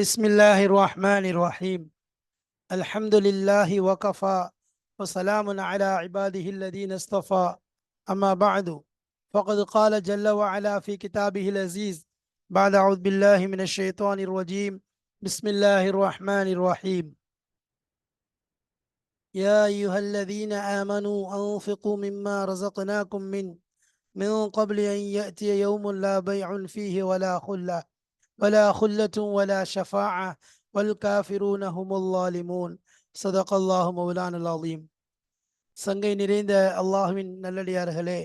بسم الله الرحمن الرحيم. الحمد لله وكفى وسلام على عباده الذين اصطفى. أما بعد فقد قال جل وعلا في كتابه العزيز بعد أعوذ بالله من الشيطان الرجيم. بسم الله الرحمن الرحيم. يا أيها الذين آمنوا أنفقوا مما رزقناكم من قبل أن يأتي يوم لا بيع فيه ولا خلة ولا شفاعة والكافرون هم الظالمون. صدق الله مولانا العظيم. சங்கை நிறைந்த அல்லாஹுவின் நல்லடியார்களே,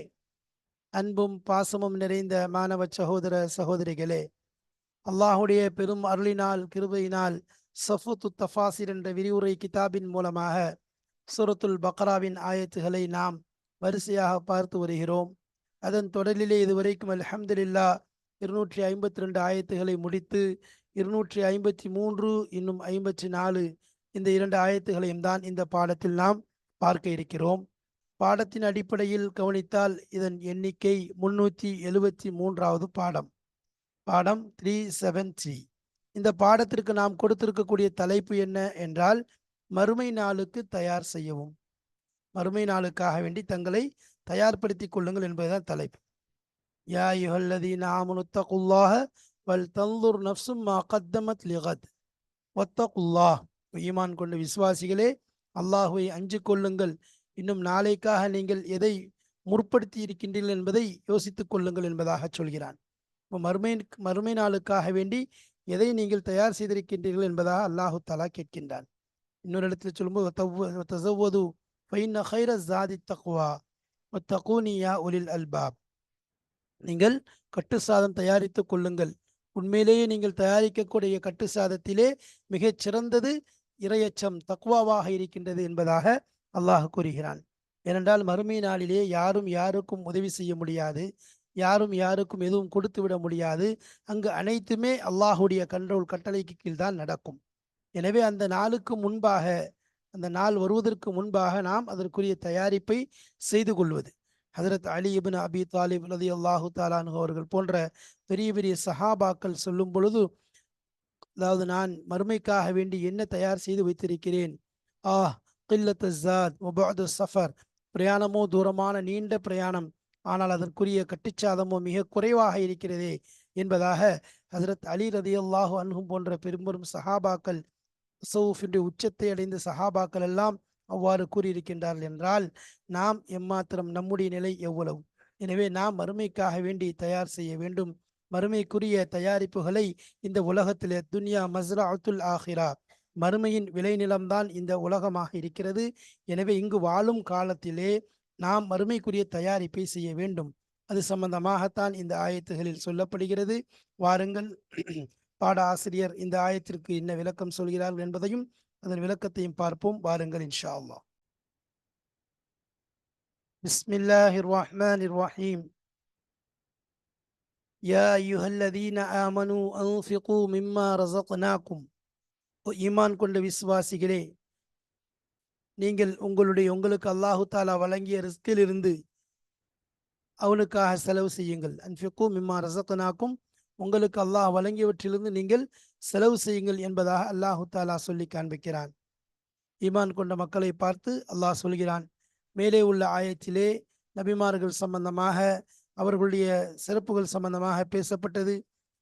அன்பும் பாசமும் நிறைந்த மாணவ சகோதர சகோதரிகளே, அல்லாஹுடைய பெரும் அருளினால் கிருபையினால் சஃபுத்து தஃபாசிர் என்ற விரிவுரை கிதாபின் மூலமாக சூரத்துல் பக்ராவின் ஆயத்துகளை நாம் வரிசையாக பார்த்து வருகிறோம். அதன் தொடரிலே இதுவரைக்கும் அல்ஹம்துலில்லாஹ் 252 ஆயத்துகளை முடித்து 253 இன்னும் 54 இந்த 2 ஆயத்துகளையும் தான் இந்த பாடத்தில் நாம் பார்க்க இருக்கிறோம். பாடத்தின் அடிப்படையில் கவனித்தால் இதன் எண்ணிக்கை 373வது பாடம் 373. இந்த பாடத்திற்கு நாம் கொடுத்திருக்கக்கூடிய தலைப்பு என்ன என்றால், மறுமை நாளுக்கு தயார் செய்யவும், மறுமை நாளுக்காக வேண்டி தங்களை தயார்படுத்திக் கொள்ளுங்கள் என்பதுதான் தலைப்பு. யா அய்யுஹல்லதீன ஆமனு தகுல்லாஹ வல் தன்துர் நஃப்சும் மா கத்தமத் லிகத் வத்தகுல்லாஹ். ஈமான் கொண்ட விசுவாசிகளே, அல்லாஹுவை அஞ்சு கொள்ளுங்கள், இன்னும் நாளைக்காக நீங்கள் எதை முற்படுத்தி இருக்கின்றீர்கள் என்பதை யோசித்துக் கொள்ளுங்கள் என்பதாக சொல்கிறான். மறுமை நாளுக்காக வேண்டி எதை நீங்கள் தயார் செய்திருக்கின்றீர்கள் என்பதாக அல்லாஹு தஆலா கேட்கின்றான். இன்னொரு இடத்துல சொல்லும்போது நீங்கள் கட்டு சாதம் தயாரித்துக் கொள்ளுங்கள், உண்மையிலேயே நீங்கள் தயாரிக்கக்கூடிய கட்டு சாதத்திலே மிகச் சிறந்தது இரையச்சம் தக்வாவாக இருக்கின்றது என்பதாக அல்லாஹ் கூறுகிறான். ஏனென்றால் மறுமை நாளிலே யாரும் யாருக்கும் உதவி செய்ய முடியாது, யாரும் யாருக்கும் எதுவும் கொடுத்து விட முடியாது. அங்கு அனைத்துமே அல்லாஹுடைய கண்ட்ரோல் கட்டளைக்கு கீழ் தான் நடக்கும். எனவே அந்த நாளுக்கு முன்பாக, அந்த நாள் வருவதற்கு முன்பாக நாம் அதற்குரிய தயாரிப்பை செய்து கொள்வது. ஹஜ்ரத் அலி இப்னு அபி தாலிப் ரலியல்லாஹு தஆலா அன்ஹு அவர்கள் போன்ற பெரிய பெரிய சஹாபாக்கள் சொல்லும் பொழுது, அதாவது நான் மறுமைக்காக வேண்டி என்ன தயார் செய்து வைத்திருக்கிறேன், கில்லத்து ஸாத் வ புஅது ஸஃபர், பிரயாணமோ தூரமான நீண்ட பிரயாணம், ஆனால் அதற்குரிய கட்டுச்சாதமோ மிக குறைவாக இருக்கிறதே என்பதாக ஹஜ்ரத் அலி ரலியல்லாஹு அன்ஹு போன்ற பெரும்பெரும் சஹாபாக்கள், தஸவ்வுஃபின் உச்சத்தை அடைந்த சஹாபாக்கள் எல்லாம் அவ்வாறு கூறியிருக்கின்றார்கள் என்றால் நாம் எம்மாத்திரம், நம்முடைய நிலை எவ்வளவு. எனவே நாம் மறுமைக்காக வேண்டி தயார் செய்ய வேண்டும். மறுமைக்குரிய தயாரிப்புகளை இந்த உலகத்திலே, துன்யா மஸ்ரஅத்துல் ஆஹிரா, மறுமையின் விளைநிலம்தான் இந்த உலகமாக இருக்கிறது. எனவே இங்கு வாழும் காலத்திலே நாம் மறுமைக்குரிய தயாரிப்பை செய்ய வேண்டும். அது சம்பந்தமாகத்தான் இந்த ஆயத்துகளில் சொல்லப்படுகிறது. வாருங்கள், பாட ஆசிரியர் இந்த ஆயத்திற்கு என்ன விளக்கம் சொல்கிறார்கள் என்பதையும் அதன் விளக்கத்தையும் பார்ப்போம். வாருங்கள் இன்ஷா அல்லாஹ். பிஸ்மில்லாஹிர் ரஹ்மானிர் ரஹீம். யா அய்யுஹல்லதீன ஆமனு அன்ஃபிகு மிம்மா ரஸக்னாக்கும். ஈமான் கொண்ட விசுவாசிகளே, நீங்கள் உங்களுக்கு அல்லாஹு தாலா வழங்கிய ரிஸ்கில் இருந்து அவனுக்காக செலவு செய்யுங்கள். அன்ஃபிகு மிம்மா ரஸக்னாக்கும், உங்களுக்கு அல்லாஹ் வழங்கியவற்றிலிருந்து நீங்கள் செலவு செய்யுங்கள் என்பதாக அல்லாஹு தாலா சொல்லி காண்பிக்கிறான். ஈமான் கொண்ட மக்களை பார்த்து அல்லாஹ் சொல்கிறான். மேலே உள்ள ஆயத்திலே நபிமார்கள் சம்பந்தமாக, அவர்களுடைய சிறப்புகள் சம்பந்தமாக பேசப்பட்டது.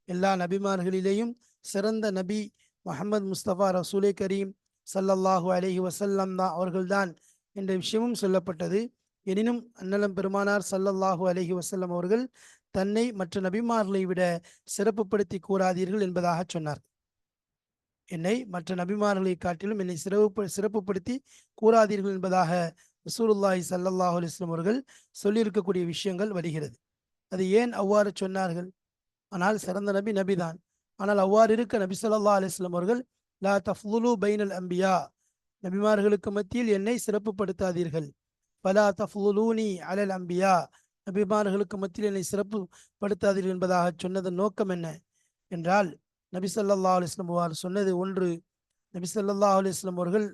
எல்லா நபிமார்களிலேயும் சிறந்த நபி முஹம்மது முஸ்தபா ரசூலே கரீம் ஸல்லல்லாஹு அலைஹி வஸல்லம் தான், அவர்கள்தான் என்ற விஷயமும் சொல்லப்பட்டது. எனினும் அன்னலம் பெருமானார் ஸல்லல்லாஹு அலைஹி வஸல்லம் அவர்கள் தன்னை மற்ற நபிமார்களை விட சிறப்புப்படுத்தி கூறாதீர்கள் என்பதாக சொன்னார். என்னை மற்ற நபிமார்களை காட்டிலும் என்னை சிறப்புப்படுத்தி கூறாதீர்கள் என்பதாக ரசூலுல்லாஹி ஸல்லல்லாஹு அலைஹி வஸல்லம் அவர்கள் சொல்லியிருக்கக்கூடிய விஷயங்கள் வருகிறது. அது ஏன் அவ்வாறு சொன்னார்கள்? ஆனால் சிறந்த நபி நபிதான். ஆனால் அவ்வாறு இருக்க நபி ஸல்லல்லாஹு அலைஹி வஸல்லம் அவர்கள் லா தஃதுலு பைனல் அம்பியா, நபிமார்களுக்கு மத்தியில் என்னை சிறப்புப்படுத்தாதீர்கள். ஃபலா தஃதுலூனி அலல் அம்பியா, நபிமார்களுக்கு மத்தியில் என்னை சிறப்புப்படுத்தாதீர்கள் என்பதாக சொன்னதன் நோக்கம் என்ன என்றால், நபி ஸல்லல்லாஹு அலைஹி வஸல்லம் அவர்கள் சொன்னது ஒன்று, நபி ஸல்லல்லாஹு அலைஹி வஸல்லம் அவர்கள்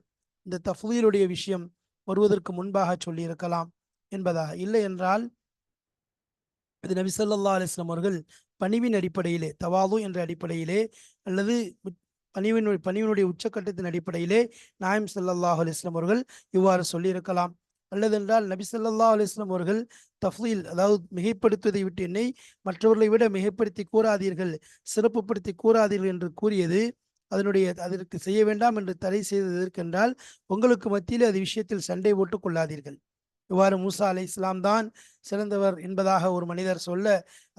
இந்த தஃதீலுடைய விஷயம் வருவதற்கு முன்பாக சொல்லியிருக்கலாம் என்பதாக. இல்லை என்றால் இது நபி ஸல்லல்லாஹு அலைஹி வஸல்லம் அவர்கள் பணிவின் அடிப்படையிலே, தவாது என்ற அடிப்படையிலே, அல்லது பணிவினுடைய உச்சக்கட்டத்தின் அடிப்படையிலே நாயம் ஸல்லல்லாஹு அலைஹி வஸல்லம் அவர்கள் இவ்வாறு சொல்லியிருக்கலாம். அல்லதென்றால் நபி ஸல்லல்லாஹு அலைஹி வஸல்லம் அவர்கள் தஃலீல், அதாவது மிகைப்படுத்துவதை விட்டு என்னை மற்றவர்களை விட மிகைப்படுத்தி கூறாதீர்கள், சிறப்புப்படுத்தி கூறாதீர்கள் என்று கூறியது அதற்கு செய்ய வேண்டாம் என்று தடை செய்ததற்கென்றால் உங்களுக்கு மத்தியில் அது விஷயத்தில் சண்டை போட்டுக் கொள்ளாதீர்கள். இவ்வாறு மூசா அலைஹிஸ்ஸலாம் தான் சிறந்தவர் என்பதாக ஒரு மனிதர் சொல்ல,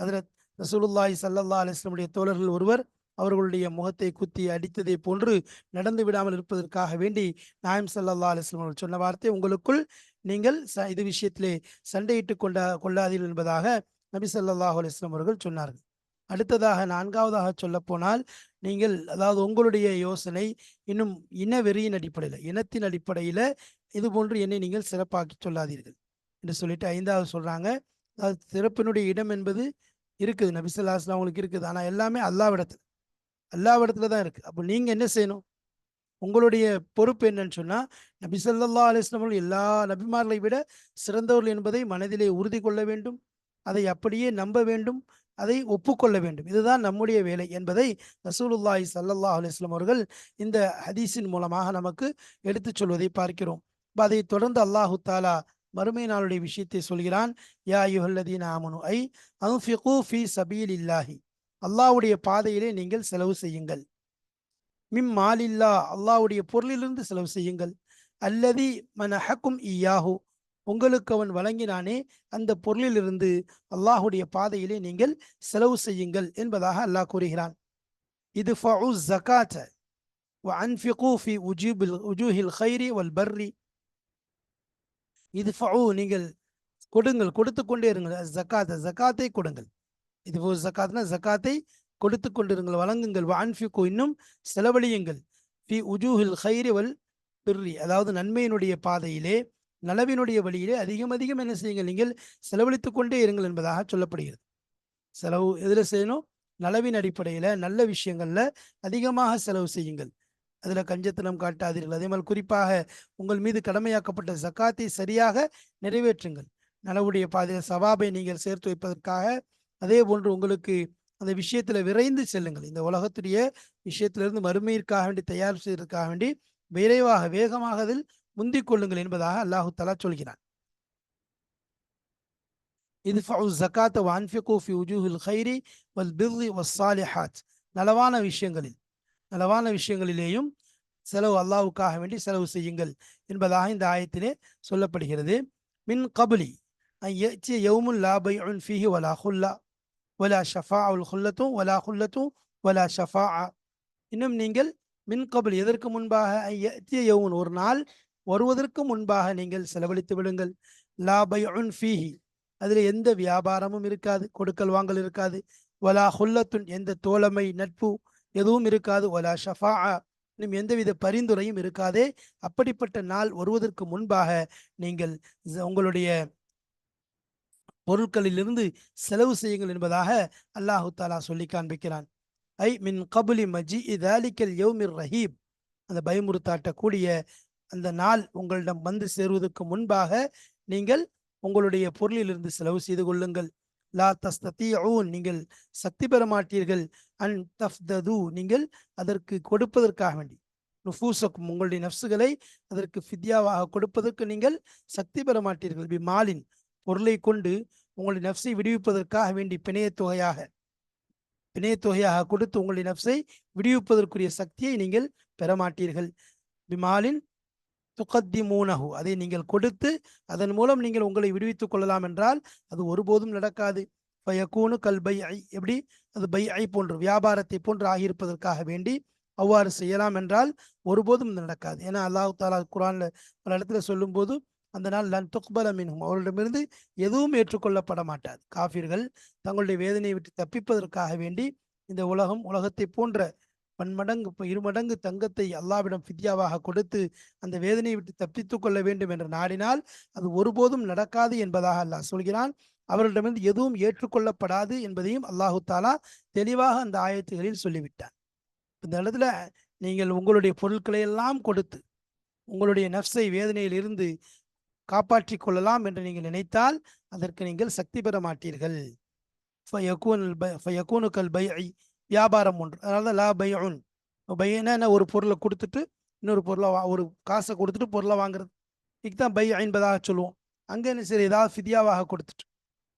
ஹஜ்ரத் ரசூலுல்லாஹி ஸல்லல்லாஹு அலைஹி வஸல்லம் தோழர்கள் ஒருவர் அவர்களுடைய முகத்தை குத்தி அடித்ததை போன்று நடந்து விடாமல் இருப்பதற்காக வேண்டி நாயம் ஸல்லல்லாஹு அலைஹி வஸல்லம் அவர்கள் சொன்ன வார்த்தை, உங்களுக்குள் நீங்கள் இது விஷயத்திலே சண்டையிட்டுக் கொள்ளாதீர்கள் என்பதாக நபி ஸல்லல்லாஹு அலைஹி வஸல்லம் அவர்கள் சொன்னார்கள். அடுத்ததாக நான்காவதாக சொல்ல போனால், நீங்கள் அதாவது உங்களுடைய யோசனை இன்னும் இனவெறியின் அடிப்படையில், இனத்தின் அடிப்படையில் இது போன்று என்னை நீங்கள் சிறப்பாக்கி சொல்லாதீர்கள் என்று சொல்லிட்டு ஐந்தாவது சொல்றாங்க. அதாவது சிறப்பினுடைய இடம் என்பது இருக்குது, நபி ஸல்லல்லாஹு அலைஹி வஸல்லம் அவங்களுக்கு இருக்குது. ஆனால் எல்லாமே அல்லாஹ்விடத்துல தான் இருக்கு. அப்போ நீங்க என்ன செய்யணும்? உங்களுடைய பொறுப்பு என்னன்னு சொன்னா, நபி ஸல்லல்லாஹு அலைஹி வஸல்லம் அவர்கள் எல்லா நபிமார்களை விட சிறந்தவர்கள் என்பதை மனதிலே உறுதி கொள்ள வேண்டும், அதை அப்படியே நம்ப வேண்டும், அதை ஒப்புக்கொள்ள வேண்டும். இதுதான் நம்முடைய வேலை என்பதை ரசூலுல்லாஹி ஸல்லல்லாஹு அலைஹி வஸல்லம் அவர்கள் இந்த ஹதீஸின் மூலமாக நமக்கு எடுத்துச் சொல்வதை பார்க்கிறோம். அதை தொடர்ந்து அல்லாஹு தாலா மறுமை நாளுடைய விஷயத்தை சொல்கிறான். யா அய்யுஹல்லதீன ஆமனு அன்ஃபிகு ஃபீ சபீலில்லாஹி, அல்லாஹ்வுடைய பாதையிலே நீங்கள் செலவு செய்யுங்கள். மிம் மாலில்லா, அல்லாஹ்வுடைய பொருளிலிருந்து செலவு செய்யுங்கள். அல்லதி மனஹக்கும் ஈயாஹு, உங்களுக்கு அவன் வழங்கினானே அந்த பொருளிலிருந்து அல்லாஹுடைய பாதையிலே நீங்கள் செலவு செய்யுங்கள் என்பதாக அல்லாஹ் கூறுகிறான். இது ஃபஉ ஸகாத வ அன்ஃபிகு ஃபீ உஜூஹில் கைரி வல் பர்ரி. இது ஃபஉ, நீங்கள் கொடுங்கள், கொடுத்து கொண்டே இருங்கள். ஜகாத்தை கொடுங்கள். இது ஜகாத்னா ஜகாத்தை கொடுத்து கொண்டிருங்கள், வழங்குங்கள். வ அன்ஃபிகு, இன்னும் செலவழியுங்கள். ஃபி உஜூஹில் கைரி வல் பிர்ரி, அதாவது நன்மையினுடைய பாதையிலே, நலவினுடைய வழியிலே அதிகம் அதிகம் என்ன செய்யுங்கள், நீங்கள் செலவழித்துக் கொண்டே இருங்கள் என்பதாக சொல்லப்படுகிறது. செலவு எதில் செய்யணும்? நலவின் அடிப்படையில் நல்ல விஷயங்கள்ல அதிகமாக செலவு செய்யுங்கள். அதுல கஞ்சத்தனம் காட்டாதீர்கள். அதே மாதிரி குறிப்பாக உங்கள் மீது கடமையாக்கப்பட்ட ஜக்காத்தை சரியாக நிறைவேற்றுங்கள். நலவுடைய பாதையில் சவாபை நீங்கள் சேர்த்து வைப்பதற்காக, அதே போன்று உங்களுக்கு அந்த விஷயத்துல விரைந்து செல்லுங்கள். இந்த உலகத்துடைய விஷயத்திலிருந்து மறுமையிற்காக வேண்டி தயார் செய்வதற்காக வேண்டி விரைவாக வேகமாக அதில் முந்திக் கொள்ளுங்கள் என்பதாக அல்லாஹு தஆலா சொல்கிறான். இத்ஃபஉ ஸகாத வ அன்ஃபிகு ஃபி உஜூஹில் கைரி வல் பிர்ரி வஸ்ஸாலிஹாத், நலவான விஷயங்களிலேயும் செலவு, அல்லாஹ்வுக்காக வேண்டி செலவு செய்யுங்கள் என்பதாக இந்த ஆயத்திலே சொல்லப்படுகிறது. மின் கப்லி அன் யஅ்திய யௌமுன் லா பைஉன் ஃபீஹி வலா குல்லா வலா ஷஃபாஅத்துல் குல்லத்து வலா குல்லத்து வலா ஷஃபாஅ. இன்னும் நீங்கள் மின் கபல், எதற்கு முன்பாக, அன் யஅ்திய யௌமுன், ஒரு நாள் வருவதற்கு முன்பாக நீங்கள் செலவழித்து விடுங்கள். லா பைஉன் ஃபீஹி, அதில் எந்த வியாபாரமும் இருக்காது, கொடுக்கல் வாங்கல் இருக்காது. வலா குல்லத்துன், எந்த தோழமை நட்பு எதுவும் இருக்காது. வலா ஷஃபாஅ, இன்னும் எந்தவித பரிந்துரையும் இருக்காதே. அப்படிப்பட்ட நாள் வருவதற்கு முன்பாக நீங்கள் உங்களுடைய பொருட்களிலிருந்து செலவு செய்யுங்கள் என்பதாக அல்லாஹு தாலா சொல்லி காண்பிக்கிறான். ஐ மின் கபுலி மஜி தாலிக்கல் யௌமிர் ரஹீப், அந்த பயமுறுத்தாட்டக்கூடிய அந்த நாள் உங்களிடம் வந்து சேருவதற்கு முன்பாக நீங்கள் உங்களுடைய பொருளிலிருந்து செலவு செய்து கொள்ளுங்கள். லா தஸ்ததீஊன், நீங்கள் சக்தி பெற மாட்டீர்கள். அன் தஃப்தது, நீங்கள் அதற்கு கொடுப்பதற்காக வேண்டி, நுஃபூசக்கும், உங்களுடைய நஃப்சுகளை அதற்கு ஃபித்யாவாக கொடுப்பதற்கு நீங்கள் சக்தி பெற மாட்டீர்கள். பி மாலின், பொருளை கொண்டு உங்களுடைய நஃப்ஸை விடுவிப்பதற்காக வேண்டி பிணையத்தொகையாக கொடுத்து உங்களுடைய நஃப்ஸை விடுவிப்பதற்குரிய சக்தியை நீங்கள் பெற மாட்டீர்கள். பிமாலின் துகத்திமூனஹு, அதை நீங்கள் கொடுத்து அதன் மூலம் நீங்கள் உங்களை விடுவித்துக் கொள்ளலாம் என்றால் அது ஒருபோதும் நடக்காது. ஃபயகூனு கல் பைஇ, எப்படி அது பைஇ போன்று, வியாபாரத்தை போன்று ஆகியிருப்பதற்காக வேண்டி அவ்வாறு செய்யலாம் என்றால் ஒருபோதும் நடக்காது. ஏன்னா அல்லாஹ் தஆலா குர்ஆன்ல பல இடத்துல சொல்லும்போது, அந்த நாள் லன் துக்பல மின்ஹும், அவர்களிடமிருந்து எதுவும் ஏற்றுக்கொள்ளப்பட மாட்டாது. காஃபிர்கள் தங்களுடைய வேதனையை விட்டு தப்பிப்பதற்காக வேண்டி இந்த உலகத்தை போன்ற பன்மடங்கு, இருமடங்கு தங்கத்தை அல்லாஹ்விடம் ஃபித்யாவாக கொடுத்து அந்த வேதனையை விட்டு தப்பித்துக் கொள்ள வேண்டும் என்று நாடினால் அது ஒருபோதும் நடக்காது என்பதாக அல்லாஹ் சொல்கிறான். அவர்களிடமிருந்து எதுவும் ஏற்றுக்கொள்ளப்படாது என்பதையும் அல்லாஹு தாலா தெளிவாக அந்த ஆயத்துகளில் சொல்லிவிட்டான். இந்த இடத்துல நீங்கள் உங்களுடைய பொருட்களை எல்லாம் கொடுத்து உங்களுடைய நஃப்ஸை வேதனையில் இருந்து காப்பாற்றிக் கொள்ளலாம் என்று நீங்கள் நினைத்தால் அதற்கு நீங்கள் சக்தி பெற மாட்டீர்கள். ஃபயகூனு கல் பைஇ, வியாபாரம் ஒன்று. அதனால லா பைஉன், பையனா என்ன, ஒரு பொருளை கொடுத்துட்டு இன்னொரு பொருளை ஒரு காசை கொடுத்துட்டு பொருளை வாங்குறது, இதுதான் பை என்பதாக சொல்லுவோம். அங்கே என்ன சரி, ஏதாவது ஃபிதியாவாக கொடுத்துட்டு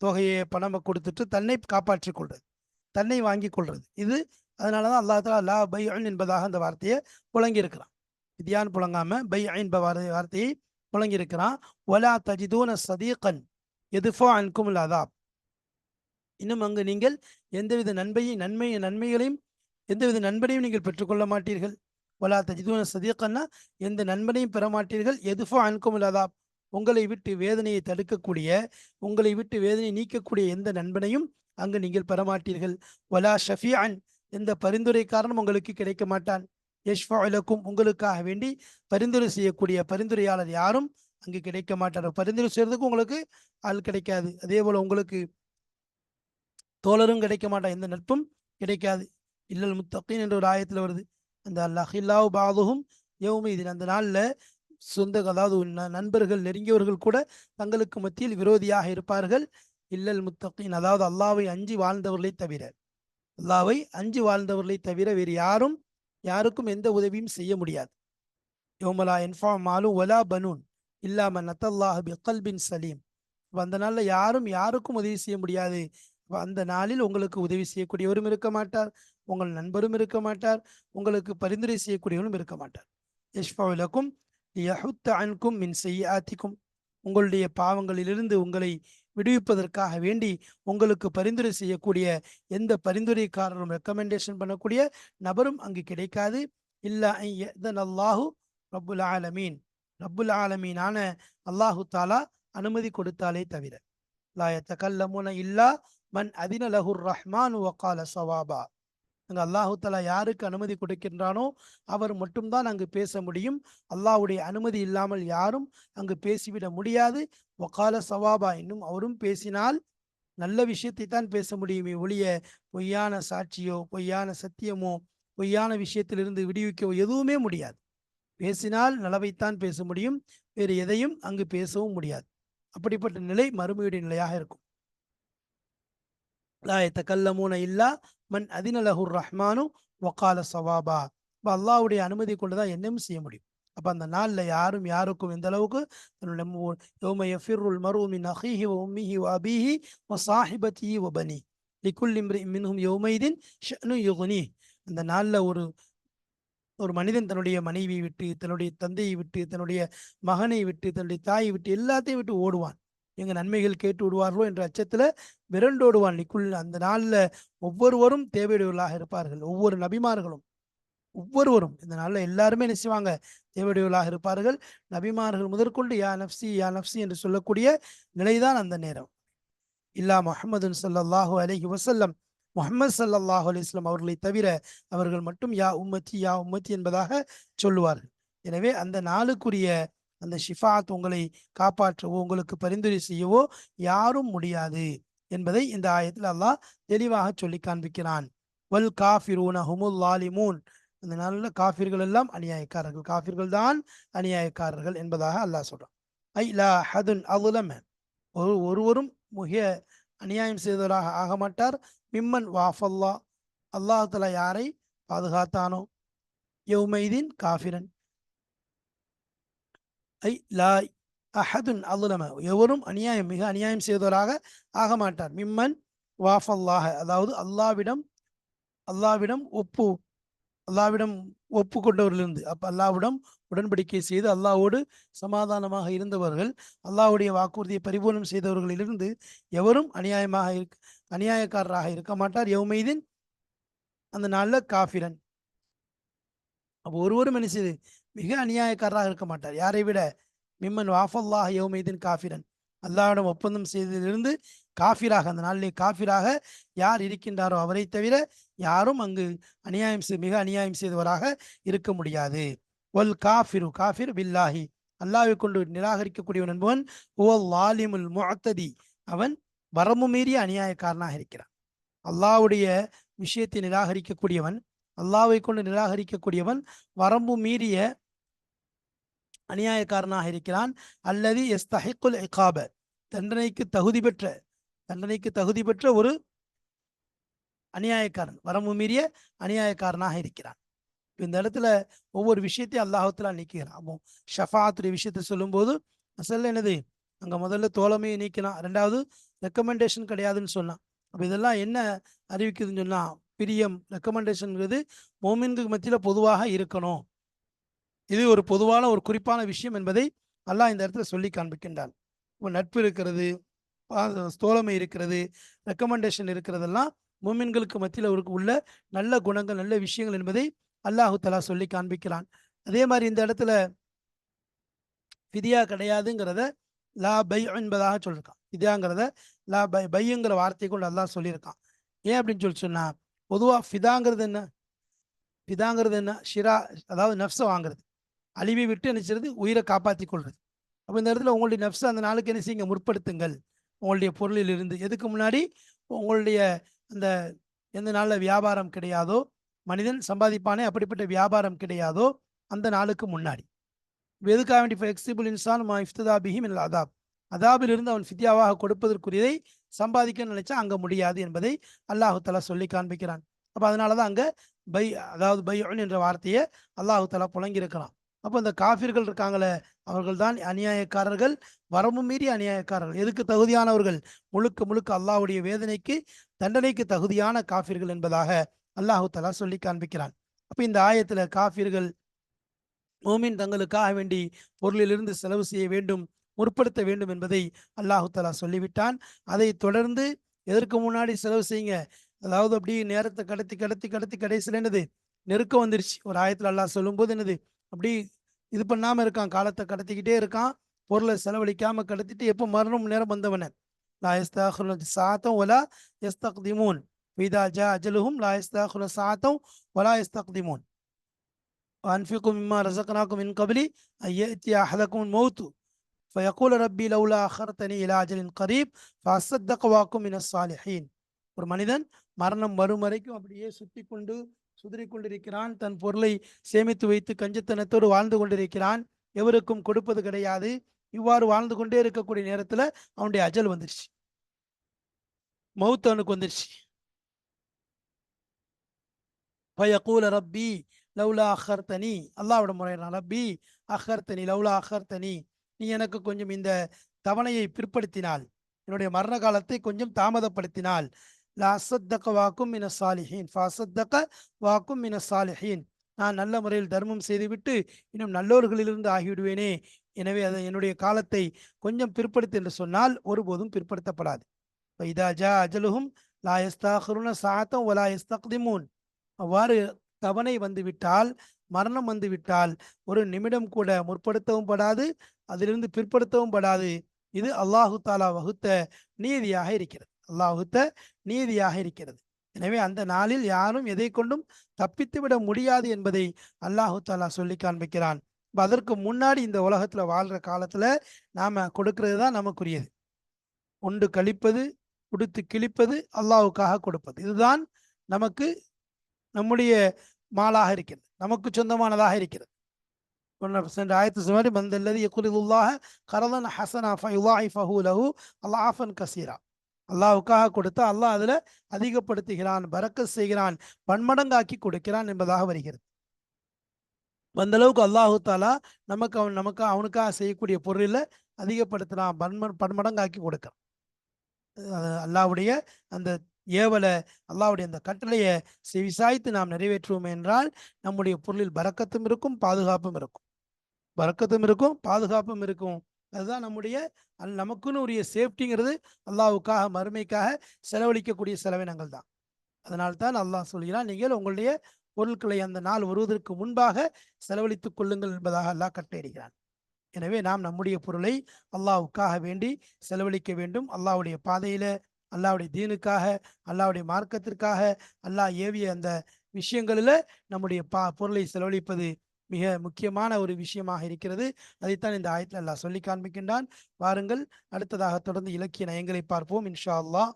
தொகையை பணமாக கொடுத்துட்டு தன்னை காப்பாற்றிக் கொள்வது, தன்னை வாங்கி கொள்வது இது. அதனால தான் அல்லாஹ் தஆலா லா பைஅன் என்பதாக அந்த வார்த்தையை புழங்கி இருக்கிறான். ஃபிதியான் புழங்காம பை என்ப வார்த்தையை புழங்கி இருக்கிறான். வலா தஜிதூன சதீகன் எதுஃபா அன்குமுல் அதாப். இன்னும் அங்கு நீங்கள் எந்தவித நன்மைகளையும் எந்தவித நண்பனையும் நீங்கள் பெற்றுக்கொள்ள மாட்டீர்கள். வலா தஜிதூன சதீகன்னா எந்த நண்பனையும் பெற மாட்டீர்கள். எதுஃபா அன்குமுல் அதாப், உங்களை விட்டு வேதனையை தடுக்கக்கூடிய, உங்களை விட்டு வேதனையை நீக்கக்கூடிய எந்த நண்பனையும் அங்கு நீங்கள் பெற மாட்டீர்கள். வலா ஷஃபிஅன், எந்த பரிந்துரைக்காரனும் உங்களுக்கு கிடைக்க மாட்டான். யஷ்ஃபஉ லக்கும், உங்களுக்காக வேண்டி பரிந்துரை செய்யக்கூடிய பரிந்துரையாளர் யாரும் அங்கு கிடைக்க மாட்டார். பரிந்துரை செய்யறதுக்கு உங்களுக்கு ஆள் கிடைக்காது. அதே போல உங்களுக்கு தோழரும் கிடைக்க மாட்டான், எந்த நட்பும் கிடைக்காது. இல்லல் முத்தகீன் என்ற ஒரு ஆயத்தில் வருது. அந்த அல்லாஹில்லாஹு பாதுஹும் யௌமஇதின், அந்த நாளில் அதாவது நண்பர்கள் நெருங்கியவர்கள் கூட தங்களுக்கு மத்தியில் விரோதியாக இருப்பார்கள். இல்லல் முத்தகீன், அதாவது அல்லாஹ்வை அஞ்சி வாழ்ந்தவர்களை தவிர, அல்லாஹ்வை அஞ்சி வாழ்ந்தவர்களை தவிர வேறு யாருக்கும் எந்த உதவியும் செய்ய முடியாது. யௌமலா யன்ஃபா மாலும் வலா பனூன் இல்லா மன் அத்தல்லாஹ் பிகல்பின் சலீம். அந்த நாளில் யாருக்கும் உதவி செய்ய முடியாது. அந்த நாளில் உங்களுக்கு உதவி செய்யக்கூடியவரும் இருக்க மாட்டார், உங்கள் நண்பரும் இருக்க மாட்டார், உங்களுக்கு பரிந்துரை செய்யக்கூடியவரும் இருக்க மாட்டார். யஷ்ஃபஉ லக்கும் லியஹுத்த அன்கும் மின் செய்யாத்திக்கும், உங்களுடைய பாவங்களிலிருந்து உங்களை விடுவிப்பதற்காக வேண்டி உங்களுக்கு பரிந்துரை செய்யக்கூடிய எந்த பரிந்துரைக்காரரும் ரெக்கமெண்டேஷன் பண்ணக்கூடிய நபரும் அங்கு கிடைக்காது. இல்லா அல்லாஹு ரப்புல் ஆலமீன், ரப்புல் ஆலமீனான அல்லாஹு தாலா அனுமதி கொடுத்தாலே தவிர. லா யதகல்லமுன இல்லா மன் அதின லஹுர் ரஹ்மானு வகால சவாபா. அங்கு அல்லாஹு தஆலா யாருக்கு அனுமதி கொடுக்கின்றானோ அவர் மட்டும்தான் அங்கு பேச முடியும். அல்லாஹ்வுடைய அனுமதி இல்லாமல் யாரும் அங்கு பேசிவிட முடியாது. வகால சவாபா, இன்னும் அவரும் பேசினால் நல்ல விஷயத்தை தான் பேச முடியுமே ஒழிய பொய்யான சாட்சியோ பொய்யான சத்தியமோ பொய்யான விஷயத்திலிருந்து விடுவிக்கவோ எதுவுமே முடியாது. பேசினால் நலவைத்தான் பேச முடியும், வேறு எதையும் அங்கு பேசவும் முடியாது. அப்படிப்பட்ட நிலை மறுமையுடைய நிலையாக இருக்கும். லா யதகல்லமூன இல்லா மன் அதின லஹுர் ரஹ்மானு வகால சவாபா. இப்போ அல்லாஹ்வுடைய அனுமதி கொண்டுதான் என்னவும் செய்ய முடியும். அப்போ அந்த நாளில் யாருக்கும் எந்த அளவுக்கு தன்னுடைய யௌம யஃபிர்ருல் மர்உ மின் அஹீஹி வ உம்மிஹி வ அபீஹி வ ஸாஹிபத்திஹி வ பனீஹ் லிகுல்லி இம்ரிஇன் மின்ஹும் யௌமஇதின் ஷஅனுன் யுக்னீஹ். அந்த நாளில் ஒரு மனிதன் தன்னுடைய மனைவியை விட்டு, தன்னுடைய தந்தையை விட்டு, தன்னுடைய மகனை விட்டு, தன்னுடைய தாயை விட்டு, எல்லாத்தையும் விட்டு ஓடுவான். எங்க நன்மைகள் கேட்டு விடுவார்களோ என்ற அச்சத்துல விரண்டோடுவான். அந்த நாளில் ஒவ்வொருவரும் தேவையுடையவர்களாக இருப்பார்கள். ஒவ்வொரு நபிமார்களும் ஒவ்வொருவரும் இந்த நாளில் எல்லாருமே நினைச்சுவாங்க, தேவையுடையவர்களாக இருப்பார்கள். நபிமார்கள் முதற்கொண்டு யா நப்சி யா நப்சி என்று சொல்லக்கூடிய நிலைதான் அந்த நேரம். இல்லா முஹம்மதுன் ஸல்லல்லாஹு அலைஹி வஸல்லம், முஹம்மது ஸல்லல்லாஹு அலைஹி வஸல்லம் அவர்களை தவிர அவர்கள் மட்டும் யா உம்மத்தி யா உம்மத்தி என்பதாக சொல்லுவார்கள். எனவே அந்த நாளுக்குரிய அந்த ஷிஃபாத் உங்களை காப்பாற்றவோ உங்களுக்கு பரிந்துரை செய்யவோ யாரும் முடியாது என்பதை இந்த ஆயத்தில் அல்லாஹ் தெளிவாக சொல்லி காண்பிக்கிறான். வல் காஃபிரூன ஹுமுல் லாலிமூன், அந்த நாளில் காஃபிர்கள் எல்லாம் அநியாயக்காரர்கள், காஃபிர்கள் தான் அநியாயக்காரர்கள் என்பதாக அல்லாஹ் சொல்றான். ஐ லா ஹதுன் அவுலம, ஒருவரும் மிக அநியாயம் செய்தவராக ஆக மாட்டார். மிம்மன் வாஃபல்லா, அல்லாஹ் தஆலா யாரை பாதுகாத்தானோ, யௌமைதீன் காஃபிரன் ஐ லா அஹதுன் அலுலம, எவரும் மிக அநியாயம் செய்தவராக ஆக மாட்டார். மிம்மன் வாஃபல்லாஹ, அதாவது அல்லாவிடம் ஒப்பு கொண்டவர்களிருந்து. அப்ப அல்லாவிடம் உடன்படிக்கை செய்து அல்லாஹ்வோடு சமாதானமாக இருந்தவர்கள், அல்லாஹ்வுடைய வாக்குறுதியை பரிபூர்ணம் செய்தவர்களிலிருந்து எவரும் அநியாயக்காரராக இருக்க மாட்டார். யௌமைதீன், அந்த நாளில் காஃபிரன். அப்போ ஒருவரும் என்ன செய்து மிக அநியாயக்காரராக இருக்க மாட்டார். யாரை விட? மிம்மன் வாஃபல்லாஹ் யௌமைதீன் காஃபிரன், அல்லாஹ்விடம் ஒப்பந்தம் செய்ததிலிருந்து காஃபிராக, அந்த நாளிலே காஃபிராக யார் இருக்கின்றாரோ அவரை தவிர யாரும் அங்கு மிக அநியாயம் செய்தவராக இருக்க முடியாது. ஒல் காஃபிரு, காஃபிர் பில்லாஹி, அல்லாஹ்வை கொண்டு நிராகரிக்கக்கூடியவன் என்பவன் ஓல் லாலிமுல் முஅத்ததி, அவன் வரம்பு மீறிய அநியாயக்காரனாக இருக்கிறான். அல்லாஹ்வுடைய விஷயத்தை நிராகரிக்கக்கூடியவன், அல்லாஹ்வை கொண்டு நிராகரிக்கக்கூடியவன் வரம்பு மீறிய அநியாயக்காரனாக இருக்கிறான். அல்லது யஸ்தஹிக்குல் இகாப, தண்டனைக்கு தகுதி பெற்ற ஒரு அநியாயக்காரன், வரம்பு மீறிய அநியாயக்காரனாக இருக்கிறான். இந்த இடத்துல ஒவ்வொரு விஷயத்தையும் அல்லாஹ்வுத்தஆலா நீக்குகிறான். அப்போ ஷஃபாத்துடைய விஷயத்தை சொல்லும்போது அசல்ல என்னது, அங்க முதல்ல தோழமையை நீக்கினான், ரெண்டாவது ரெக்கமெண்டேஷன் கிடையாதுன்னு சொன்னான். அப்ப இதெல்லாம் என்ன அறிவிக்குதுன்னு சொன்னா, பிரியம் ரெக்கமெண்டேஷன்ங்கிறது மோமின்களுக்கு மத்தியில பொதுவாக இருக்கணும். இது ஒரு பொதுவான ஒரு குறிப்பான விஷயம் என்பதை அல்லாஹ் இந்த இடத்துல சொல்லி காண்பிக்கின்றான். இப்போ நட்பு இருக்கிறது, தோழமை இருக்கிறது, ரெக்கமெண்டேஷன் இருக்கிறதெல்லாம் மூமின்களுக்கு மத்தியில் உள்ள நல்ல குணங்கள், நல்ல விஷயங்கள் என்பதை அல்லாஹு தஆலா சொல்லி காண்பிக்கிறான். அதே மாதிரி இந்த இடத்துல ஃபிதியா கிடையாதுங்கிறத லா பை என்பதாக சொல்லியிருக்கான். ஃபிதியாங்கிறத லா பைங்கிற வார்த்தையை கொண்டு அல்லாஹ் சொல்லியிருக்கான். ஏன் அப்படின்னு சொன்னா, பொதுவாக ஃபிதாங்கிறது என்ன? ஃபிதாங்கிறது என்ன? ஷிரா, அதாவது நஃப்ஸை வாங்குறது, அழிவை விட்டு என்ன செய்றது, உயிரை காப்பாற்றிக் கொள்றது. அப்போ இந்த இடத்துல உங்களுடைய நஃப்ஸை அந்த நாளுக்கு என்ன செய்யுங்க, முற்படுத்துங்கள். உங்களுடைய பொருளில் இருந்து எதுக்கு முன்னாடி, உங்களுடைய அந்த எந்த நாளில் வியாபாரம் கிடையாதோ, மனிதன் சம்பாதிப்பானே அப்படிப்பட்ட வியாபாரம் கிடையாதோ அந்த நாளுக்கு முன்னாடி. எதுக்காக வேண்டி ஃப்ளெக்சிபிள் இன்சான் மா இஃப்ததா பிஹி மினல் அதாப், அதாபிலிருந்து அவன் ஃபித்யாவாக கொடுப்பதற்குரியதை சம்பாதிக்க நினைச்சா அங்க முடியாது என்பதை அல்லாஹு தஆலா சொல்லி காண்பிக்கிறான். அப்ப அதனால தான் அங்க பை, அதாவது பைஉன் என்ற வார்த்தையை அல்லாஹு தஆலா புழங்கி இருக்கிறான். அப்போ இந்த காஃபிர்கள் இருக்காங்களே, அவர்கள் தான் அநியாயக்காரர்கள், வரம்பு மீறி அநியாயக்காரர்கள். எதுக்கு தகுதியானவர்கள்? முழுக்க முழுக்க அல்லாஹ்வுடைய வேதனைக்கு, தண்டனைக்கு தகுதியான காஃபிர்கள் என்பதாக அல்லாஹு தஆலா சொல்லி காண்பிக்கிறான். அப்ப இந்த ஆயத்துல காஃபிர்கள் மோமின் தங்களுக்காக வேண்டி பொருளிலிருந்து செலவு செய்ய வேண்டும், முற்படுத்த வேண்டும் என்பதை அல்லாஹு தஆலா சொல்லிவிட்டான். அதை தொடர்ந்து எதற்கு முன்னாடி செலவு செய்யுங்க, அதாவது அப்படியே நேரத்தை கடத்தி கடத்தி கடத்தி கடைசியில் என்னது, நெருக்கம் வந்துருச்சு. ஒரு ஆயத்தில் அல்லாஹ் சொல்லும்போது என்னது, அப்படி இது பண்ணாம இருக்கான், காலத்தை கடத்திக்கிட்டே இருக்கான், பொருளை செலவழிக்காம கடத்திட்டு எப்போ மரணம் நேரம் வந்தவன, லா யஸ்தஅخிருன சாஅத்தன் வலா யஸ்தக்திமூன் இதா ஜா அஜலுஹும் லா யஸ்தஅخிருன சாஅத்தன் வலா யஸ்தக்திமூன் وأنفقوا مما رزقناكم من قبل أن يأتي أحدكم الموت فيقول ربي لولا أخرتني إلى أجل قريب فأصدق وأكن من الصالحين. ஒரு மனிதன் மரணம் வரும் வரைக்கும் அப்படியே சுத்தி கொண்டு சுதறி கொண்டிருக்கிறான், தன் பொருளை சேமித்து வைத்து கஞ்சத்தனத்தோடு வாழ்ந்து கொண்டிருக்கிறான், எவருக்கும் கொடுப்பது கிடையாது. இவ்வாறு வாழ்ந்து கொண்டே இருக்கக்கூடிய நேரத்துல அவனுடைய அஜல் வந்துருச்சு, மௌத் அவனுக்கு வந்துருச்சு. ஃபயகூல ரப்பி லவ்லா அஹர்தனி, அல்லாஹ்விட முறையிறான், ரப்பி அஹர்தனி லவ்லா அஹர்தனி, நீ எனக்கு கொஞ்சம் இந்த தவணையை பிற்படுத்தினால், என்னுடைய மரண காலத்தை கொஞ்சம் தாமதப்படுத்தினால், லா அஸத்தக வாக்கும் மின சாலிஹீன் ஃபஅஸத்தக வாக்கும் மின சாலிஹீன், நான் நல்ல முறையில் தர்மம் செய்துவிட்டு இன்னும் நல்லோர்களிலிருந்து ஆகிவிடுவேனே. எனவே அதை என்னுடைய காலத்தை கொஞ்சம் பிற்படுத்து என்று சொன்னால் ஒருபோதும் பிற்படுத்தப்படாது. இதா ஜா அஜலுஹும் லா யஸ்தஅخிருன சாஅத்தன் வலா யஸ்தக்திமூன், அவ்வாறு தவணை வந்துவிட்டால், மரணம் வந்துவிட்டால் ஒரு நிமிடம் கூட முற்படுத்தவும் படாது, அதிலிருந்து பிற்படுத்தவும் படாது. இது அல்லாஹு தாலா வகுத்த நீதியாக இருக்கிறது, அல்லாஹ் வகுத்த நீதியாக இருக்கிறது. எனவே அந்த நாளில் யாரும் எதை கொண்டும் தப்பித்து விட முடியாது என்பதை அல்லாஹு தாலா சொல்லி காண்பிக்கிறான். அதற்கு முன்னாடி இந்த உலகத்துல வாழ்ற காலத்துல நாம கொடுக்கிறது தான் நமக்குரியது. உண்டு கழிப்பது, உடுத்து கிழிப்பது, அல்லாஹ்வுக்காக கொடுப்பது, இதுதான் நமக்கு நம்முடைய மாலாக இருக்கிறது, நமக்கு சொந்தமானதாக இருக்கிறது. சென்ற ஆயத்து சொன்னாரு, மந்தல்லதி யகுரிதுல்லாஹ கரதன் ஹசனா ஃபயுலாஇஃபஹு லஹு அல்லாஃபன் கசீரா, அல்லாஹ்வுக்காக கொடுத்தா அல்லாஹ் அதுல அதிகப்படுத்துகிறான், பரக்கத் செய்கிறான், பன்மடங்காக்கி கொடுக்கிறான் என்பதாக வருகிறது. அந்த அளவுக்கு அல்லாஹு தாலா நமக்கு அவனுக்காக செய்யக்கூடிய பொருளில் அதிகப்படுத்துறான், பன்மடங்காக்கி கொடுக்கிறான். அல்லாஹ்வுடைய அந்த ஏவலை, அல்லாஹ்வுடைய அந்த கட்டளையை செவிசாய்த்து நாம் நிறைவேற்றுவோம் என்றால் நம்முடைய பொருளில் பரக்கத்தும் இருக்கும், பாதுகாப்பும் இருக்கும். பரக்கத்தும் இருக்கும், பாதுகாப்பும் இருக்கும். அதுதான் நம்முடைய நமக்குன்னு உரிய சேஃப்டிங்கிறது. அல்லாஹ்வுக்காக மறுமைக்காக செலவழிக்கக்கூடிய செலவினங்கள் தான். அதனால்தான் அல்லாஹ் சொல்கிறான், நீங்கள் உங்களுடைய பொருட்களை அந்த நாள் வருவதற்கு முன்பாக செலவழித்துக் கொள்ளுங்கள் என்பதாக அல்லாஹ் கட்டளையிடுகிறான். எனவே நாம் நம்முடைய பொருளை அல்லாஹ்வுக்காக வேண்டி செலவழிக்க வேண்டும். அல்லாஹ்வுடைய பாதையில, அல்லாஹ்வுடைய தீனுக்காக, அல்லாஹ்வுடைய மார்க்கத்திற்காக, அல்லாஹ் ஏவிய அந்த விஷயங்களில் நம்முடைய பொருளை செலவழிப்பது மிக முக்கியமான ஒரு விஷயமாக இருக்கிறது. அதைத்தான் இந்த ஆயத்தில் அல்லாஹ் சொல்லி காண்பிக்கின்றான். வாருங்கள் அடுத்ததாக தொடர்ந்து இலக்கிய நயங்களை பார்ப்போம் இன்ஷா அல்லாஹ்.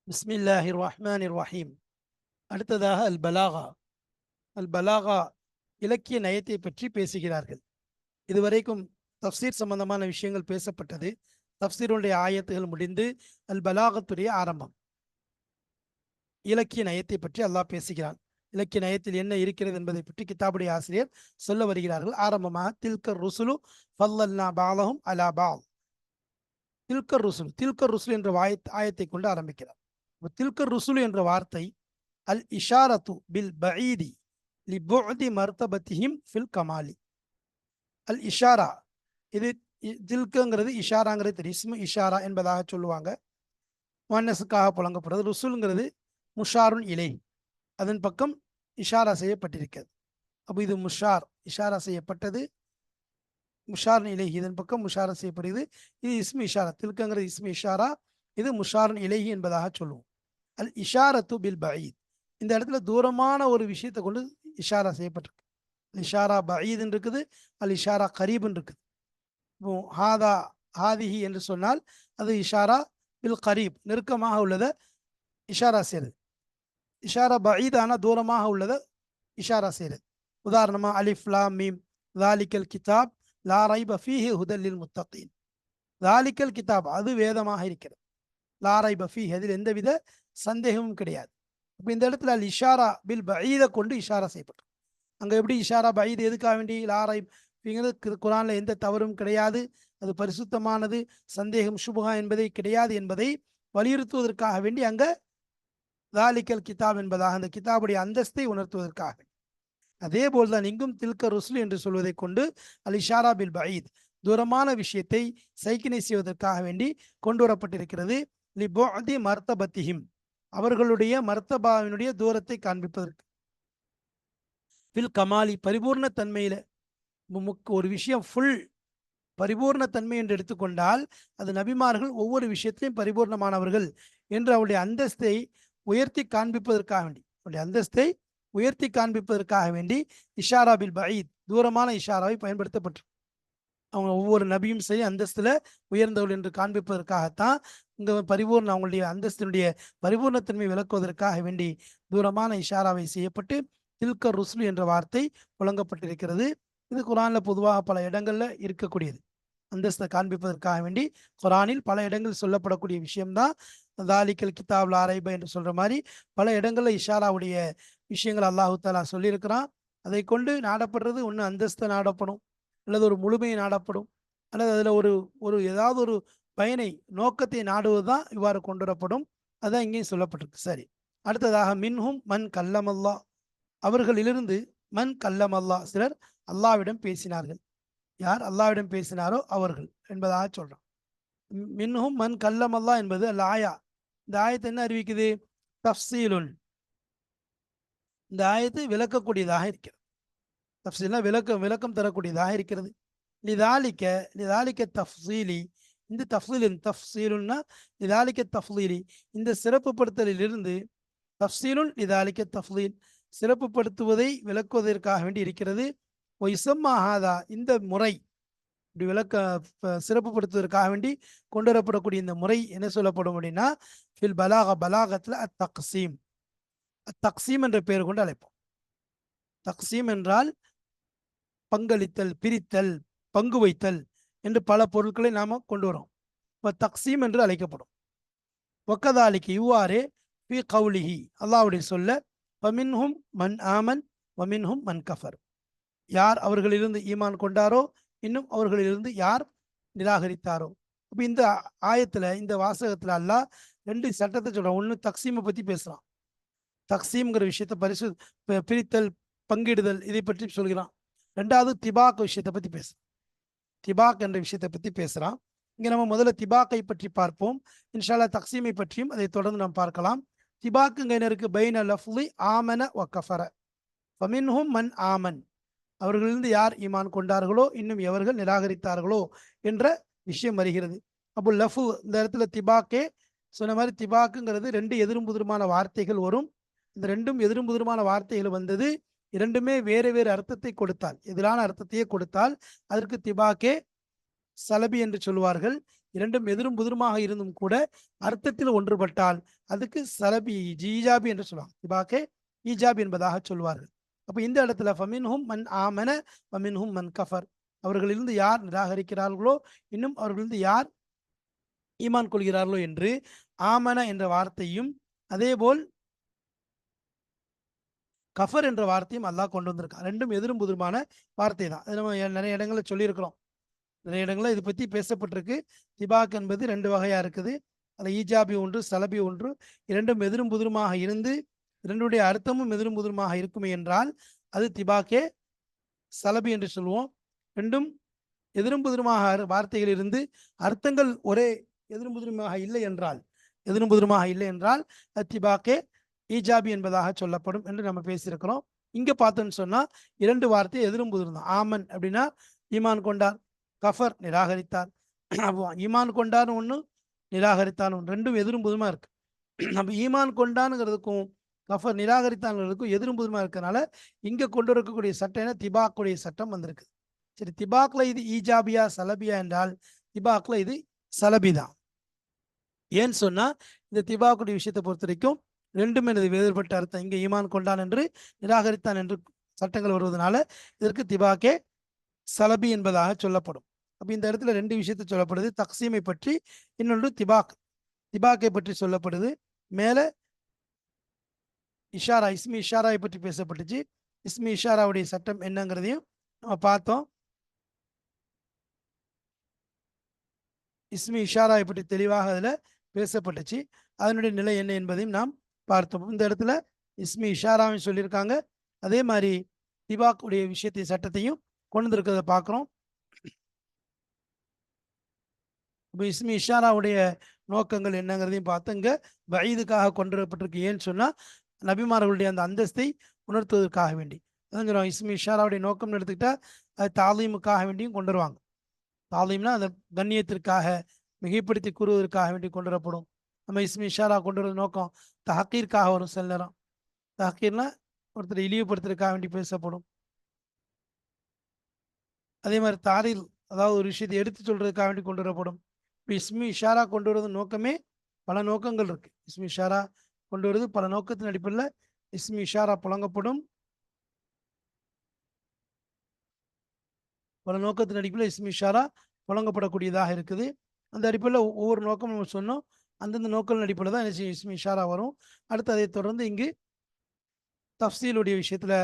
பிஸ்மில்லாஹிர் ரஹ்மானிர் ரஹீம். அடுத்ததாக அல் பலாகா. அல் பலாகா இலக்கிய நயத்தை பற்றி பேசுகிறார்கள். இதுவரைக்கும் தஃப்சீர் சம்பந்தமான விஷயங்கள் பேசப்பட்டது. தஃப்சீருடைய ஆயத்துகள் முடிந்து அல் பலாகத்துடைய ஆரம்பம். இலக்கிய நயத்தை பற்றி அல்லாஹ் பேசுகிறான். இலக்கிய நயத்தில் என்ன இருக்கிறது என்பதை பற்றி கிதாபுடைய ஆசிரியர் சொல்ல வருகிறார்கள். ஆரம்பமாக தில்கர் ருசுலு ஃபல்லல்னா பாலஹும் அலா பால். தில்கர் ருசுல் என்ற ஆயத்தை கொண்டு ஆரம்பிக்கிறார். தில்கர் ருசுல் என்ற வார்த்தை அல் இஷாரத்து பில் பஈதி லி புஅதி மர்தபத்திஹிம் ஃபில் கமாலி. அல் இஷாரா, இது தில்குங்கிறது இஷாராங்கிறது தெரியும், இஸ்மு இஷாரா என்பதாக சொல்லுவாங்க, முஅன்னஸுக்காக புழங்கப்படுறது. ருசுல்ங்கிறது முஷாருன் இலை, அதன் பக்கம் இஷாரா செய்யப்பட்டிருக்கிறது. அப்போ இது முஷார், இஷாரா செய்யப்பட்டது, முஷார் இலைஹி இதன் பக்கம் முஷாரா செய்யப்படுகிறது. இது இஸ்மு இஷாரா, தில்குங்கிறது இஸ்மு இஷாரா, இது முஷாருன் இலைஹி என்பதாக சொல்லுவோம். அல் இஷாரத்து பில் பஈத், இந்த இடத்துல தூரமான ஒரு விஷயத்தை கொண்டு இஷாரா செய்யப்பட்டிருக்கு. இஷாரா பஈதுன்னு இருக்குது, அல் இஷாரா கரீப்னு இருக்குது. இப்போ ஹாதா ஹாதிஹி என்று சொன்னால் அது இஷாரா பில் கரீப், நெருக்கமாக உள்ளதை இஷாரா செய்யுது. இஷாரா பஈதான தூரமாக உள்ளதை இஷாரா செய்யுது. உதாரணமாக அலிஃப் லாம் மீம் தாலிக்கல் கிதாப் லா ரைப ஃபீஹி ஹுதல் லில் முத்தகீன். தாலிக்கல் கிதாப், அது வேதமாக இருக்கிறது. லா ரைப ஃபீஹி, அதில் எந்தவித சந்தேகமும் கிடையாது. இப்போ இந்த இடத்துல அல் இஷாரா பில் பஈதை கொண்டு இஷாரா செய்யப்பட்டது. அங்கே எப்படி இஷாரா பஈத் எதுக்காக வேண்டி லா ரைப் அப்படிங்கிறது குரானில் எந்த தவறும் கிடையாது, அது பரிசுத்தமானது, சந்தேகம் சுபஹா என்பதை கிடையாது என்பதை வலியுறுத்துவதற்காக வேண்டி அங்கே தாலிக்கல் கிதாப் என்பதாக அந்த கிதாபுடைய அந்தஸ்தை உணர்த்துவதற்காக. அதே போல்தான் இங்கும் தில்க ருஸ்லு என்று சொல்வதை கொண்டு அல் இஷாரா பில் பஈத், தூரமான விஷயத்தை சைக்கினை செய்வதற்காக வேண்டி கொண்டு வரப்பட்டிருக்கிறது. லி புஅதி மர்தபத்திஹிம், அவர்களுடைய மர்த்தபாவினுடைய தூரத்தை காண்பிப்பதற்கு. ஃபில் கமாலி, பரிபூர்ண தன்மையில. ஒரு விஷயம் ஃபுல் பரிபூர்ண தன்மை என்று எடுத்துக்கொண்டால் அது நபிமார்கள் ஒவ்வொரு விஷயத்திலையும் பரிபூர்ணமானவர்கள் என்று அவருடைய அந்தஸ்தை உயர்த்தி காண்பிப்பதற்காக வேண்டி, அவருடைய அந்தஸ்தை உயர்த்தி காண்பிப்பதற்காக வேண்டி இஷாரா பில் பஈத், தூரமான இஷாராவை பயன்படுத்தப்பட்டு, அவங்க ஒவ்வொரு நபியும் சரி அந்தஸ்துல உயர்ந்தவர்கள் என்று காண்பிப்பதற்காகத்தான் இங்க பரிபூர்ண அவங்களுடைய அந்தஸ்தினுடைய பரிபூர்ணத்தன்மை விளக்குவதற்காக வேண்டி தூரமான இஷாராவை செய்யப்பட்டு தில்கர் ருஸ்லு என்ற வார்த்தை புழங்கப்பட்டிருக்கிறது. இது குரான்ல பொதுவாக பல இடங்கள்ல இருக்கக்கூடியது. அந்தஸ்தை காண்பிப்பதற்காக வேண்டி குரானில் பல இடங்கள் சொல்லப்படக்கூடிய விஷயம்தான் தாலிக்கல் கிதாப் லா ரைப என்று சொல்ற மாதிரி பல இடங்கள்ல இஷாராவுடைய விஷயங்கள் அல்லாஹு தாலா சொல்லியிருக்கிறான். அதை கொண்டு நாடப்படுறது ஒன்று அந்தஸ்தை நாடப்படும், அல்லது ஒரு முழுமையை நாடப்படும், அல்லது அதில் ஒரு ஒரு ஏதாவது ஒரு பயனை நோக்கத்தை நாடுவது தான் இவ்வாறு கொண்டு வரப்படும். அதான் இங்கேயும் சொல்லப்பட்டிருக்கு. சரி, அடுத்ததாக மின்ஹும் மன் கல்லமல்லா, அவர்களிலிருந்து மன் கல்லமல்லா, சிலர் அல்லாவிடம் பேசினார்கள். யார் அல்லாவிடம் பேசினாரோ அவர்கள் என்பதாக சொல்றான். மின்ஹும் மன் கல்லமல்லா என்பது அல்ல ஆயா. இந்த ஆயத்தை என்ன அறிவிக்குது? தஃசீலுன், இந்த ஆயத்து விளக்கக்கூடியதாக இருக்கிறது. தஃசீல்னா விளக்கம் தரக்கூடியதாக இருக்கிறது. லிதாலிக்க தஃசீலி, இந்த தஃசீலுன்னா லிதாலிக்க தஃலீலி, இந்த சிறப்புப்படுத்தலிலிருந்து தஃசீலுன் லிதாலிக்க தஃலீல், சிறப்புப்படுத்துவதை விளக்குவதற்காக வேண்டி இருக்கிறது. இசம்மாஹாதா, இந்த முறை இப்படி சிறப்புப்படுத்துவதற்காக வேண்டி கொண்டு வரப்படக்கூடிய இந்த முறை என்ன சொல்லப்படும் அப்படின்னா ஃபில் பலாகத்தில் அத்தக்சீம் என்ற பெயர் கொண்டு அழைப்போம். தக்சீம் என்றால் பங்களித்தல், பிரித்தல், பங்கு வைத்தல் என்று பல பொருட்களை நாம கொண்டு வரோம். இப்போ தக்சீம் என்று அழைக்கப்படும். ஒக்கதாலிக்கு இவ்வாறே ஃபி கவுலிஹி, அல்லாஹ்வுடைய சொல்ல ஃபமின்ஹும் மன் ஆமன் வமின்ஹும் மன் கஃபர், யார் அவர்களிலிருந்து ஈமான் கொண்டாரோ இன்னும் அவர்களிலிருந்து யார் நிராகரித்தாரோ. இப்போ இந்த ஆயத்துல இந்த வாசகத்துல அல்லாஹ் ரெண்டு சட்டத்தை சொல்றான். ஒன்று தக்சீமை பத்தி பேசுறான், தக்சீம்ங்கிற விஷயத்தை பிரித்தல், பங்கிடுதல், இதை பற்றி சொல்கிறான். ரெண்டாவது திபாக் விஷயத்தை பத்தி பேசுறான், திபாக் என்ற விஷயத்தை பத்தி பேசுறான். இங்க நம்ம முதல்ல திபாக்கை பற்றி பார்ப்போம், இன்ஷால்லா தக்சீமை பற்றியும் அதை தொடர்ந்து நாம் பார்க்கலாம். திபாக்குங்க என்ன இருக்கு? பைன லஃப்லி ஆமன வ கஃபர, ஃபமின்ஹும் மன் ஆமன், அவர்களிலிருந்து யார் ஈமான் கொண்டார்களோ இன்னும் எவர்கள் நிராகரித்தார்களோ என்ற விஷயம் வருகிறது. அப்போ லஃபு இந்த இடத்துல திபாக்கே சொன்ன மாதிரி திபாக்குங்கிறது ரெண்டு எதிரும் புதிருமான வார்த்தைகள் வரும். இந்த ரெண்டும் எதிரும் புதிருமான வார்த்தைகள் வந்தது இரண்டுமே வேறு வேறு அர்த்தத்தை கொடுத்தால், எதிரான அர்த்தத்தையே கொடுத்தால் அதற்கு திபாக்கே சலபி என்று சொல்வார்கள். இரண்டும் எதிரும் புதிருமாக இருந்தும் கூட அர்த்தத்தில் ஒன்றுபட்டால் அதுக்கு சலபி ஈஜாபி என்று சொல்லுவாங்க, திபாக்கே ஈஜாபி என்பதாக சொல்வார்கள். அப்போ இந்த இடத்துல ஃபமின்ஹும் மன் ஆமன வமின்ஹும் மன் கஃபர், அவர்களிலிருந்து யார் நிராகரிக்கிறார்களோ இன்னும் அவர்களிலிருந்து யார் ஈமான் கொள்கிறார்களோ என்று ஆமன என்ற வார்த்தையும், அதேபோல் கஃபர் என்ற வார்த்தையும் அல்லாஹ் கொண்டு வந்திருக்கான். ரெண்டும் எதிரும் புதிருமான வார்த்தை தான். அது நம்ம நிறைய இடங்களில் சொல்லியிருக்கிறோம். நிறைய இடங்களில் இது பற்றி பேசப்பட்டிருக்கு. திபாக் என்பது ரெண்டு வகையாக இருக்குது. அதில் ஈஜாபி ஒன்று, சலபி ஒன்று. இரண்டும் எதிரும் புதிருமாக இருந்து இரண்டுடைய அர்த்தமும் எதிரும் புதிருமாக இருக்குமே என்றால் அது திபாக்கே சலபி என்று சொல்லுவோம். ரெண்டும் எதிரும் புதிருமாக வார்த்தைகள் இருந்து அர்த்தங்கள் ஒரே எதிரும் புதிருமாக இல்லை என்றால் அது திபாக்கே ஈஜாபி என்பதாக சொல்லப்படும் என்று நம்ம பேசியிருக்கிறோம். இங்க பார்த்தோன்னு சொன்னா இரண்டு வார்த்தை எதிரும் புதிரும் தான். ஆமன் அப்படின்னா ஈமான் கொண்டார், கஃபர் நிராகரித்தார். ஈமான் கொண்டான்னு ஒன்று, நிராகரித்தான் ஒன்று, ரெண்டும் எதிரும் புதுமா இருக்கு. நம்ம ஈமான் கொண்டானுங்கிறதுக்கும் கஃபர் நிராகரித்தான்ங்கிறதுக்கும் எதிரும் புதுமா இருக்கிறதுனால இங்க கொண்டு இருக்கக்கூடிய சட்டம் என்ன, திபாக்குடைய சட்டம் வந்திருக்கு. சரி, திபாக்ல இது ஈஜாபியா சலபியா என்றால் திபாக்ல இது சலபி தான். ஏன்னு சொன்னா இந்த திபாக்குடைய விஷயத்தை பொறுத்த வரைக்கும் ரெண்டுமே வேறுபட்ட அர்த்தம். இங்க ஈமான் கொண்டான் என்று நிராகரித்தான் என்று சட்டங்கள் வருவதனால இதற்கு திபாக்கே சலபி என்பதாக சொல்லப்படும். அப்ப இந்த இடத்துல ரெண்டு விஷயத்தை சொல்லப்படுது. தக்சீமை பற்றி, இன்னொன்று திபாக்கை பற்றி சொல்லப்படுது. மேல இஷாரா, இஸ்மி இஷாராவை பற்றி பேசப்பட்டுச்சு. இஸ்மி இஷாராவுடைய சட்டம் என்னங்கிறதையும் நம்ம பார்த்தோம். இஸ்மி இஷாராவை பற்றி தெளிவாக அதில் பேசப்பட்டுச்சு. அதனுடைய நிலை என்ன என்பதையும் நாம் பார்த்தோம். இந்த இடத்துல இஸ்மி இஷாராவையும் சொல்லியிருக்காங்க. அதே மாதிரி திபாக்குடைய விஷயத்தை சட்டத்தையும் கொண்டு இருக்கிறத பார்க்குறோம். இப்போ இஸ்மி இஷாராவுடைய நோக்கங்கள் என்னங்கிறதையும் பார்த்து இங்கே வயதுக்காக கொண்டு வரப்பட்டிருக்கு. ஏன்னு சொன்னால் நபிமார்களுடைய அந்த அந்தஸ்தை உணர்த்துவதற்காக வேண்டி அதான் சொல்லுவாங்க. இஸ்மி இஷாராவுடைய நோக்கம்னு எடுத்துக்கிட்டால் அது தாலீமுக்காக வேண்டியும் கொண்டு வருவாங்க. தாலீம்னா அந்த கண்ணியத்திற்காக மிகைப்படுத்தி கூறுவதற்காக வேண்டி கொண்டு வரப்படும். நம்ம இஸ்மி இஷாரா கொண்டு வர நோக்கம் தஹக்கீர்க்காக வரும். சில நேரம் தஹக்கீர்னா ஒருத்தர் இழிவுபடுத்துறதுக்காக வேண்டி பேசப்படும். அதே மாதிரி தாரில், அதாவது ஒரு விஷயத்தை எடுத்து சொல்றதுக்காக வேண்டி கொண்டு வரப்படும். இப்போ இஸ்மி இஷாரா கொண்டு வரது நோக்கமே பல நோக்கங்கள் இருக்கு. இஸ்மி இஷாரா கொண்டு வருது பல நோக்கத்தின் அடிப்படையில் இஸ்மி இஷாரா புழங்கப்படும். பல நோக்கத்தின் அடிப்படையில் இஸ்மி இஷாரா புழங்கப்படக்கூடியதாக இருக்குது. அந்த அடிப்படையில் ஒவ்வொரு நோக்கம் நம்ம சொன்னோம். அந்தந்த நோக்கம் அடிப்படையில் தான் இஸ்மி இஷாரா வரும். அடுத்து அதை தொடர்ந்து இங்கு தஃசீலுடைய விஷயத்துல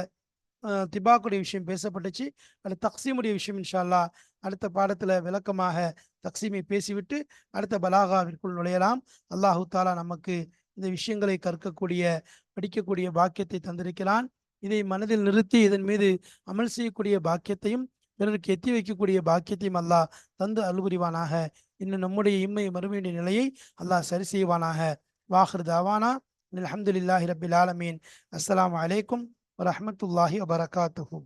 திபாக்குடைய விஷயம் பேசப்பட்டுச்சு. அது தக்சீமுடைய விஷயம் இன்ஷா அல்லாஹ் அடுத்த பாடத்துல விளக்கமாக தக்சீமை பேசிவிட்டு அடுத்த பலாகாவிற்குள் நுழையலாம். அல்லாஹு தாலா நமக்கு இந்த விஷயங்களை கற்கக்கூடிய படிக்கக்கூடிய பாக்கியத்தை தந்திருக்கிறான். இதை மனதில் நிறுத்தி இதன் மீது அமல் செய்யக்கூடிய பாக்கியத்தையும் பிறருக்கு எத்தி வைக்கக்கூடிய பாக்கியத்தையும் அல்லாஹ் தந்து அலுபுரிவானாக. இன்னும் நம்முடைய இம்மை மறுமையுடைய நிலையை அல்லாஹ் சரி செய்வானாக. வாஹிர் தாவானா அல்ஹம்துலில்லாஹி ரப்பில் ஆலமீன். அஸ்ஸலாமு அலைக்கும் வரஹ்மத்துல்லாஹி வபரகாத்துஹு.